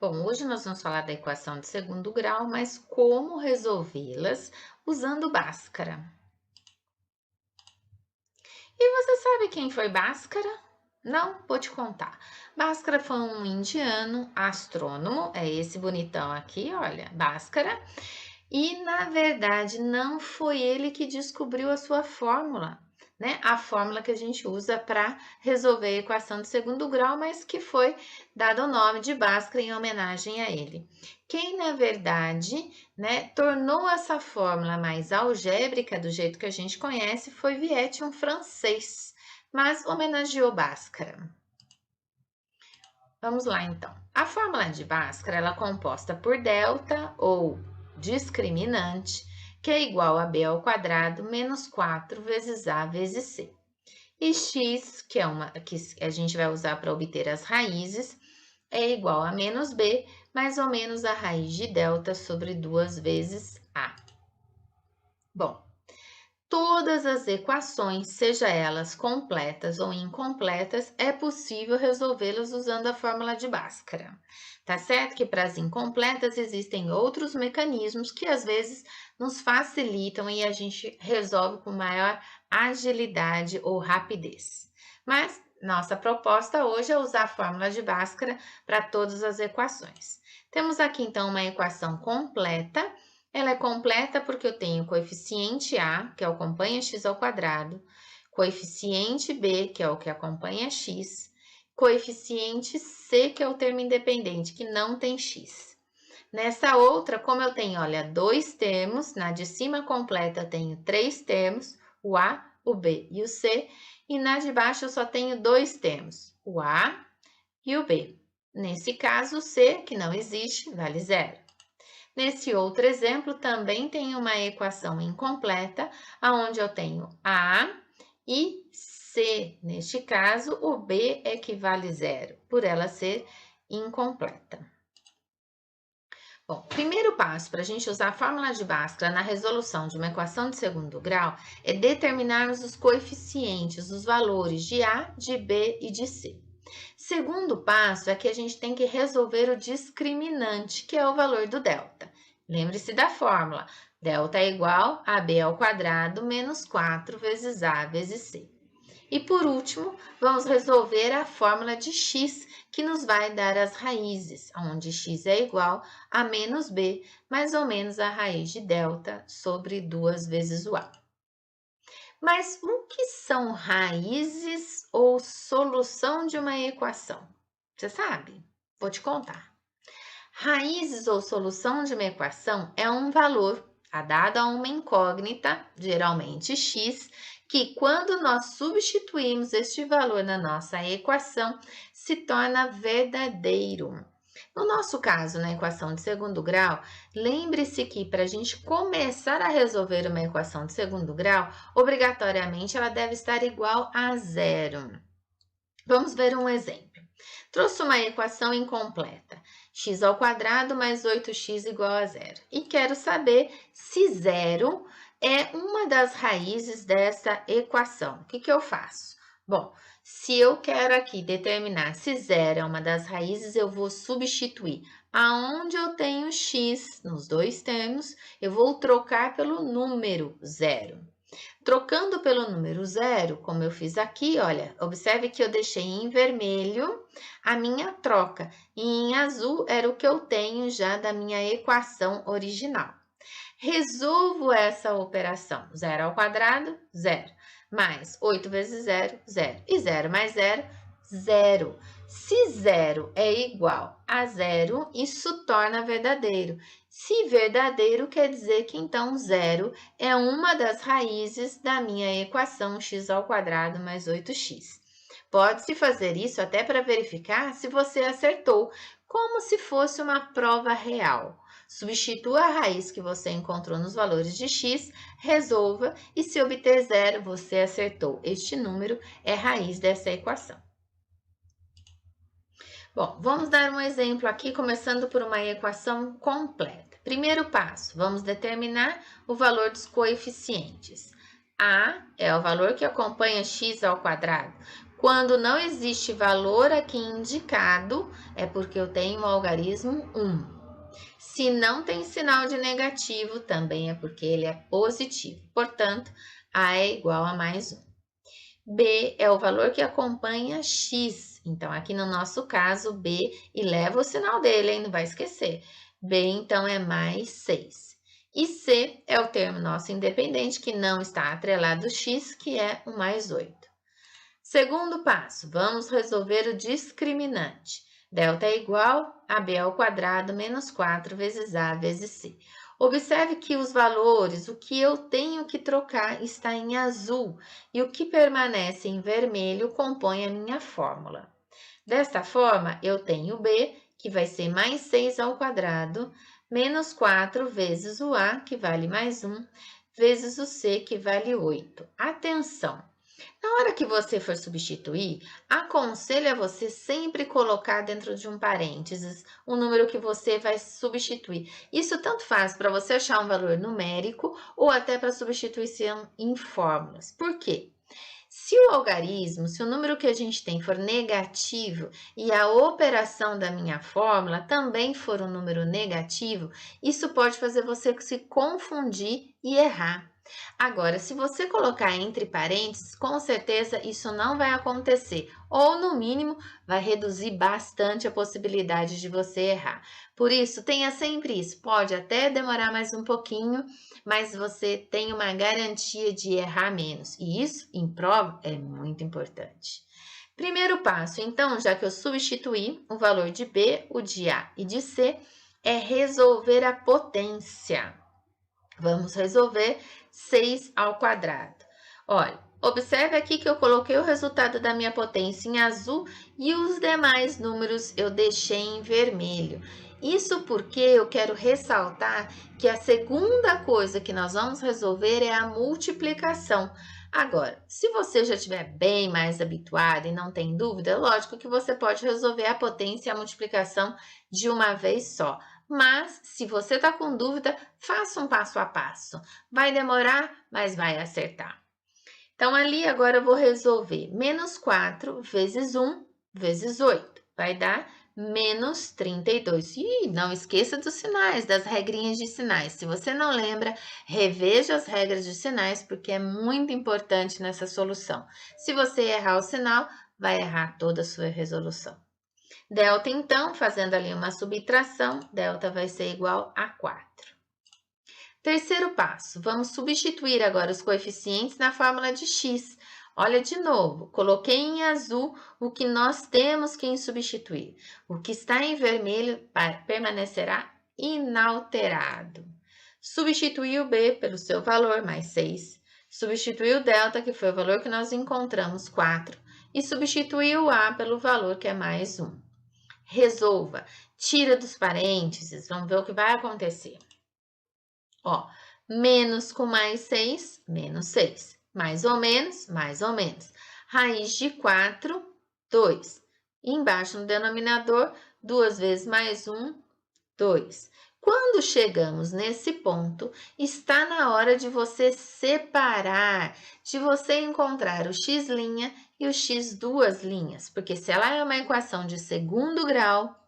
Bom, hoje nós vamos falar da equação de segundo grau, mas como resolvê-las usando Bhaskara. E você sabe quem foi Bhaskara? Não? Vou te contar. Bhaskara foi um indiano astrônomo, é esse bonitão aqui, olha, Bhaskara. E na verdade não foi ele que descobriu a sua fórmula, né? A fórmula que a gente usa para resolver a equação de segundo grau, mas que foi dado o nome de Bhaskara em homenagem a ele. Quem na verdade, né, tornou essa fórmula mais algébrica do jeito que a gente conhece foi Viète, um francês, mas homenageou Bhaskara. Vamos lá então. A fórmula de Bhaskara ela é composta por delta ou discriminante, que é igual a b ao quadrado menos 4 vezes a vezes c. E x, que é uma que a gente vai usar para obter as raízes, é igual a menos b mais ou menos a raiz de delta sobre 2 vezes a. Bom, todas as equações, seja elas completas ou incompletas, é possível resolvê-las usando a fórmula de Bhaskara. Tá certo que para as incompletas existem outros mecanismos que às vezes nos facilitam e a gente resolve com maior agilidade ou rapidez. Mas nossa proposta hoje é usar a fórmula de Bhaskara para todas as equações. Temos aqui então uma equação completa. Ela é completa porque eu tenho coeficiente A, que acompanha x ao quadrado, coeficiente B, que é o que acompanha x, coeficiente C, que é o termo independente, que não tem x. Nessa outra, como eu tenho, olha, dois termos, na de cima completa eu tenho três termos, o A, o B e o C, e na de baixo eu só tenho dois termos, o A e o B. Nesse caso, o C, que não existe, vale zero. Nesse outro exemplo, também tem uma equação incompleta, onde eu tenho A e C. Neste caso, o B equivale zero, por ela ser incompleta. Bom, primeiro passo para a gente usar a fórmula de Bhaskara na resolução de uma equação de segundo grau é determinarmos os coeficientes, os valores de A, de B e de C. Segundo passo é que a gente tem que resolver o discriminante, que é o valor do delta. Lembre-se da fórmula, delta é igual a b ao quadrado menos 4 vezes a vezes c. E por último, vamos resolver a fórmula de x, que nos vai dar as raízes, onde x é igual a menos b, mais ou menos a raiz de delta sobre 2 vezes o a. Mas o que são raízes ou solução de uma equação? Você sabe? Vou te contar. Raízes ou solução de uma equação é um valor dado a uma incógnita, geralmente x, que quando nós substituímos este valor na nossa equação, se torna verdadeiro. No nosso caso, na equação de segundo grau, lembre-se que para a gente começar a resolver uma equação de segundo grau, obrigatoriamente ela deve estar igual a zero. Vamos ver um exemplo. Trouxe uma equação incompleta, x ao quadrado mais 8x igual a zero. E quero saber se zero é uma das raízes dessa equação. O que eu faço? Bom, se eu quero aqui determinar se zero é uma das raízes, eu vou substituir. Aonde eu tenho x nos dois termos, eu vou trocar pelo número zero. Trocando pelo número zero, como eu fiz aqui, olha, observe que eu deixei em vermelho a minha troca e em azul era o que eu tenho já da minha equação original. Resolvo essa operação, zero ao quadrado, zero, mais 8 vezes zero, zero, e zero mais zero, zero. Se zero é igual a zero, isso torna verdadeiro. Se verdadeiro, quer dizer que então zero é uma das raízes da minha equação x ao quadrado mais 8x. Pode-se fazer isso até para verificar se você acertou, como se fosse uma prova real. Substitua a raiz que você encontrou nos valores de x, resolva e se obter zero, você acertou. Este número é raiz dessa equação. Bom, vamos dar um exemplo aqui, começando por uma equação completa. Primeiro passo, vamos determinar o valor dos coeficientes. A é o valor que acompanha x ao quadrado. Quando não existe valor aqui indicado, é porque eu tenho o algarismo 1. Se não tem sinal de negativo, também é porque ele é positivo. Portanto, A é igual a mais 1. B é o valor que acompanha x. Então, aqui no nosso caso, B, e leva o sinal dele, hein? Não vai esquecer. B, então, é mais 6. E C é o termo nosso independente, que não está atrelado x, que é o mais 8. Segundo passo, vamos resolver o discriminante. Delta é igual a B ao quadrado menos 4 vezes A vezes C. Observe que os valores, o que eu tenho que trocar, está em azul e o que permanece em vermelho compõe a minha fórmula. Desta forma, eu tenho B, que vai ser mais 6 ao quadrado, menos 4 vezes o A, que vale mais 1, vezes o C, que vale 8. Atenção! Na hora que você for substituir, aconselho a você sempre colocar dentro de um parênteses o número que você vai substituir. Isso tanto faz para você achar um valor numérico ou até para substituição em fórmulas. Por quê? Se o algarismo, se o número que a gente tem for negativo e a operação da minha fórmula também for um número negativo, isso pode fazer você se confundir e errar. Agora, se você colocar entre parênteses, com certeza isso não vai acontecer, ou no mínimo vai reduzir bastante a possibilidade de você errar. Por isso, tenha sempre isso. Pode até demorar mais um pouquinho, mas você tem uma garantia de errar menos. E isso, em prova, é muito importante. Primeiro passo, então, já que eu substituí o valor de B, o de A e de C, é resolver a potência. Vamos resolver 6 ao quadrado. Olha, observe aqui que eu coloquei o resultado da minha potência em azul e os demais números eu deixei em vermelho. Isso porque eu quero ressaltar que a segunda coisa que nós vamos resolver é a multiplicação. Agora, se você já estiver bem mais habituado e não tem dúvida, é lógico que você pode resolver a potência e a multiplicação de uma vez só. Mas, se você está com dúvida, faça um passo a passo. Vai demorar, mas vai acertar. Então, ali agora eu vou resolver menos 4 vezes 1 vezes 8. Vai dar menos 32. E não esqueça dos sinais, das regrinhas de sinais. Se você não lembra, reveja as regras de sinais, porque é muito importante nessa solução. Se você errar o sinal, vai errar toda a sua resolução. Delta, então, fazendo ali uma subtração, delta vai ser igual a 4. Terceiro passo, vamos substituir agora os coeficientes na fórmula de x. Olha de novo, coloquei em azul o que nós temos que substituir. O que está em vermelho permanecerá inalterado. Substituí o b pelo seu valor, mais 6. Substituí o delta, que foi o valor que nós encontramos, 4. E substituí o a pelo valor, que é mais 1. Resolva, tira dos parênteses, vamos ver o que vai acontecer. Ó, menos com mais 6, menos 6. Mais ou menos, mais ou menos. Raiz de 4, 2. Embaixo no denominador, 2 vezes mais 1, 2. Quando chegamos nesse ponto, está na hora de você separar, de você encontrar o x' e o x duas linhas, porque se ela é uma equação de segundo grau,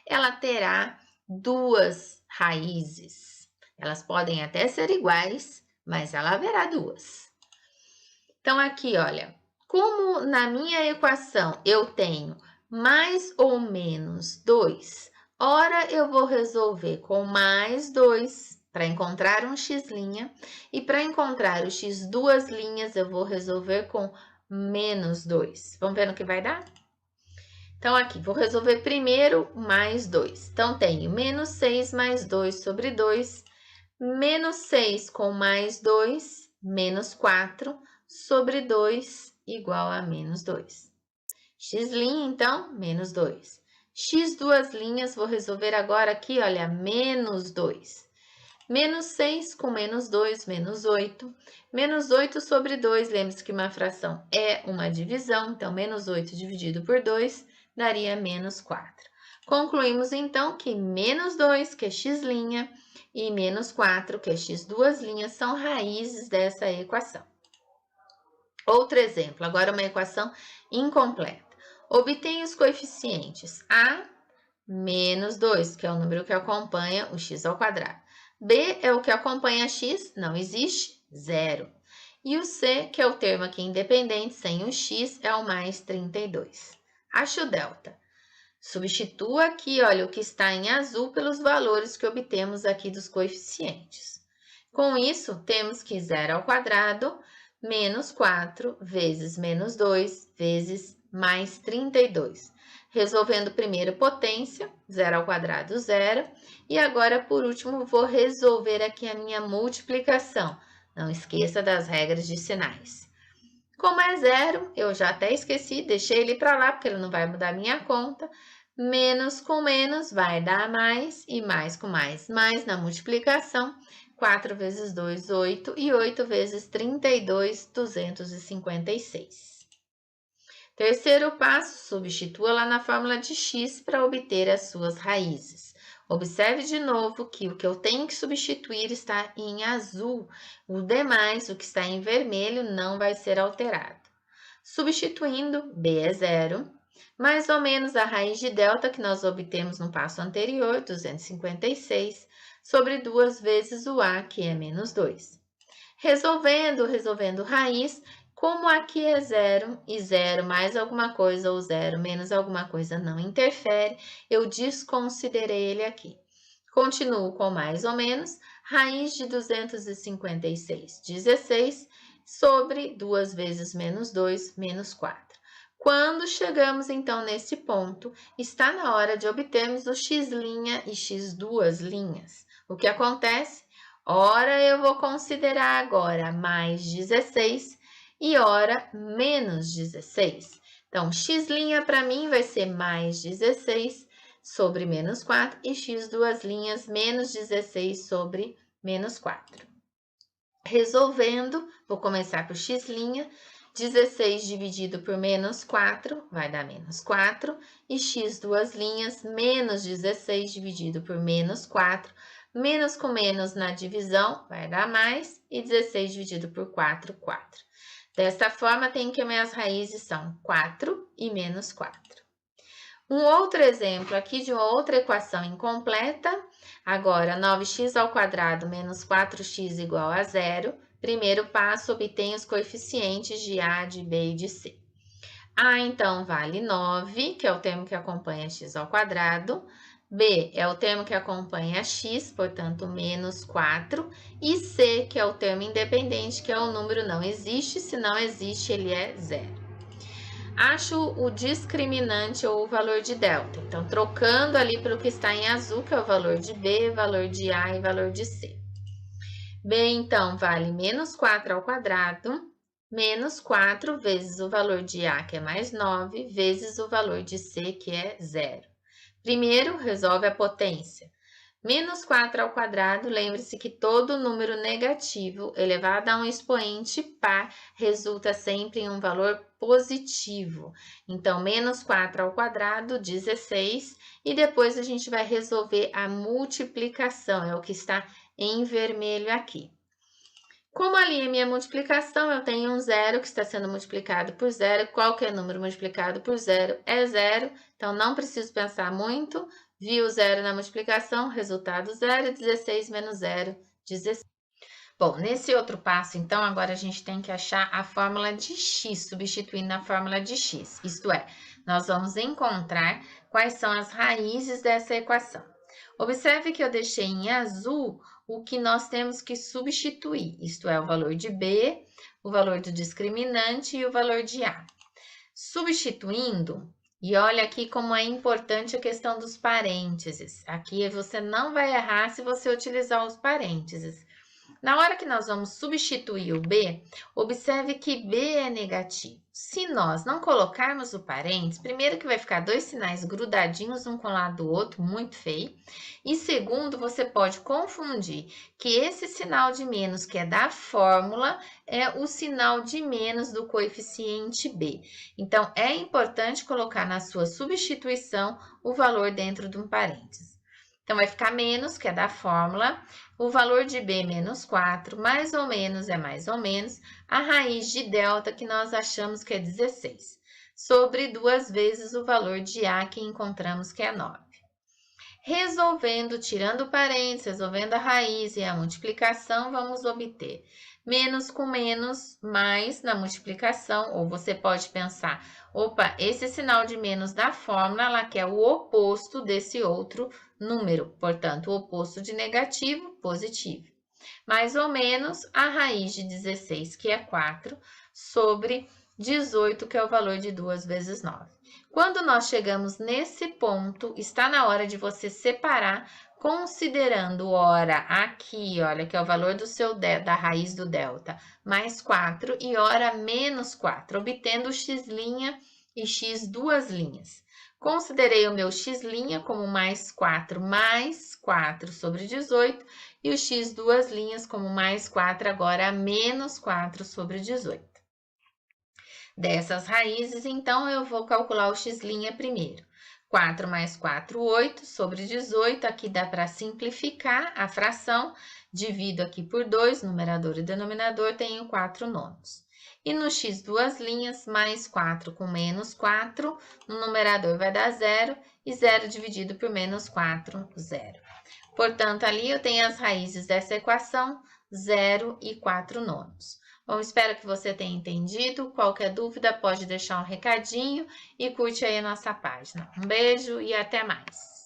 ela terá duas raízes. Elas podem até ser iguais, mas ela haverá duas. Então, aqui, olha, como na minha equação eu tenho mais ou menos 2, ora eu vou resolver com mais 2 para encontrar um x', e para encontrar o x duas linhas eu vou resolver com menos 2. Vamos ver no que vai dar? Então, aqui, vou resolver primeiro mais 2. Então, tenho menos 6 mais 2 sobre 2, menos 6 com mais 2, menos 4, sobre 2, igual a menos 2. X', então, menos 2. X duas linhas, vou resolver agora aqui, olha, menos 2. Menos 6 com menos 2, menos 8. Menos 8 sobre 2, lembre-se que uma fração é uma divisão, então, menos 8 dividido por 2 daria menos 4. Concluímos, então, que menos 2, que é x', e menos 4, que é x duas linhas, são raízes dessa equação. Outro exemplo, agora uma equação incompleta. Obtenha os coeficientes a menos 2, que é o número que acompanha o x ao quadrado. B é o que acompanha x, não existe, 0. E o C, que é o termo aqui independente, sem o x, é o mais 32. Ache o delta. Substitua aqui, olha, o que está em azul pelos valores que obtemos aqui dos coeficientes. Com isso, temos que 0 ao quadrado menos 4 vezes menos 2 vezes mais 32. Resolvendo primeiro potência, 0 ao quadrado, 0. E agora, por último, vou resolver aqui a minha multiplicação. Não esqueça das regras de sinais. Como é 0, eu já até esqueci, deixei ele para lá, porque ele não vai mudar minha conta. Menos com menos vai dar mais, e mais com mais na multiplicação. 4 vezes 2, 8, e 8 vezes 32, 256. Terceiro passo, substitua lá na fórmula de x para obter as suas raízes. Observe de novo que o que eu tenho que substituir está em azul. O demais, o que está em vermelho, não vai ser alterado. Substituindo, b é 0, mais ou menos a raiz de delta que nós obtemos no passo anterior, 256, sobre 2 vezes o a, que é menos 2. Resolvendo raiz, como aqui é 0 e 0 mais alguma coisa ou 0 menos alguma coisa não interfere, eu desconsiderei ele aqui. Continuo com mais ou menos, raiz de 256, 16, sobre 2 vezes menos 2, menos 4. Quando chegamos, então, nesse ponto, está na hora de obtermos o x' e x2'. O que acontece? Ora, eu vou considerar agora mais 16 e ora menos 16. Então, x' para mim vai ser mais 16 sobre menos 4 e x2' menos 16 sobre menos 4. Resolvendo, vou começar por x', 16 dividido por menos 4 vai dar menos 4, e x2' menos 16 dividido por menos 4, menos com menos na divisão vai dar mais, e 16 dividido por 4, 4. Desta forma, tem que minhas raízes são 4 e menos 4. Um outro exemplo aqui de uma outra equação incompleta. Agora, 9x ao quadrado menos 4x igual a 0. Primeiro passo, obtenha os coeficientes de A, de B e de C. A, então, vale 9, que é o termo que acompanha x ao quadrado. B é o termo que acompanha x, portanto, menos 4. E C, que é o termo independente, que é o número não existe. Se não existe, ele é 0. Acho o discriminante ou o valor de delta. Então, trocando ali pelo que está em azul, que é o valor de B, valor de A e valor de C. B, então, vale menos 4 ao quadrado, menos 4 vezes o valor de A, que é mais 9, vezes o valor de C, que é 0. Primeiro, resolve a potência. Menos 4 ao quadrado, lembre-se que todo número negativo elevado a um expoente par resulta sempre em um valor positivo. Então, menos 4 ao quadrado, 16, e depois a gente vai resolver a multiplicação, é o que está em vermelho aqui. Como ali é minha multiplicação, eu tenho um 0 que está sendo multiplicado por 0, qualquer número multiplicado por 0 é 0, então não preciso pensar muito. Vi o 0 na multiplicação, resultado 0, 16 menos 0, 16. Bom, nesse outro passo, então, agora a gente tem que achar a fórmula de x, substituindo a fórmula de x. Isto é, nós vamos encontrar quais são as raízes dessa equação. Observe que eu deixei em azul o que nós temos que substituir, isto é, o valor de B, o valor do discriminante e o valor de A. Substituindo, e olha aqui como é importante a questão dos parênteses. Aqui você não vai errar se você utilizar os parênteses. Na hora que nós vamos substituir o B, observe que B é negativo. Se nós não colocarmos o parênteses, primeiro que vai ficar dois sinais grudadinhos um com o lado do outro, muito feio. E segundo, você pode confundir que esse sinal de menos, que é da fórmula, é o sinal de menos do coeficiente B. Então, é importante colocar na sua substituição o valor dentro de um parênteses. Então, vai ficar menos, que é da fórmula, o valor de B menos 4, mais ou menos é mais ou menos, a raiz de delta, que nós achamos que é 16, sobre 2 vezes o valor de A, que encontramos que é 9. Resolvendo, tirando o parênteses, resolvendo a raiz e a multiplicação, vamos obter menos com menos, mais na multiplicação, ou você pode pensar, opa, esse sinal de menos da fórmula, ela quer o oposto desse outro número, portanto, o oposto de negativo, positivo. Mais ou menos a raiz de 16, que é 4, sobre 18, que é o valor de 2 vezes 9. Quando nós chegamos nesse ponto, está na hora de você separar, considerando hora aqui, olha, que é o valor do seu da raiz do delta, mais 4, e hora menos 4, obtendo x' e x duas linhas. Considerei o meu x' como mais 4 sobre 18, e o x duas linhas como mais 4, agora menos 4 sobre 18. Dessas raízes, então, eu vou calcular o x' primeiro. 4 mais 4, 8, sobre 18, aqui dá para simplificar a fração, divido aqui por 2, numerador e denominador, tenho 4 nonos. E no x duas linhas, mais 4 com menos 4, no numerador vai dar 0, e 0 dividido por menos 4, 0. Portanto, ali eu tenho as raízes dessa equação, 0 e 4 nonos. Bom, espero que você tenha entendido. Qualquer dúvida, pode deixar um recadinho e curte aí a nossa página. Um beijo e até mais!